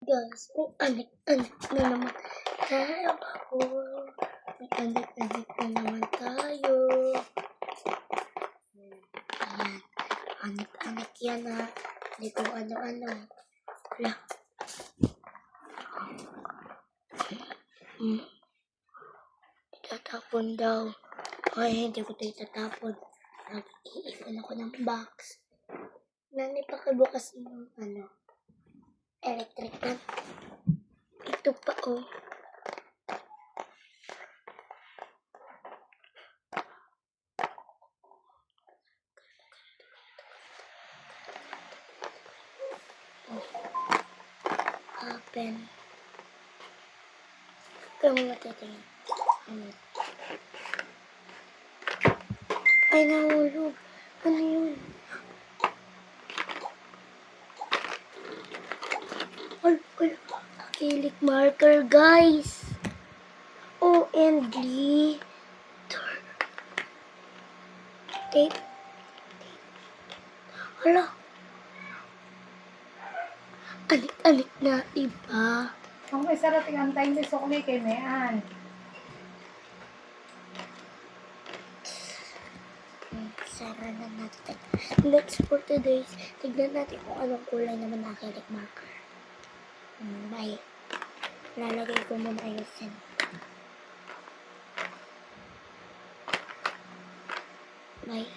Guys, may anik-anik na naman tayo. May anik-anik na naman tayo. Ayan. Anik-anik yan ha. Hindi ko ano-ano. Wala. Itatapon daw. Ay, hindi ko ito itatapon. Nag-iipon ako ng box. Nani pakibukas ng electric fan. Ito pa oh. Open. Kaya mo matitingin. Ay, nahulog. Ano yun? Acrylic marker, guys. OMG. Tape. Hala. Alik-alik na, diba? Ang may sarating ang time ni Sokli kay Mayan. Sara na natin. Next for today's, tignan natin kung anong kulay naman na acrylic marker. Bye. Lalagay ko muna ayusin. Bye.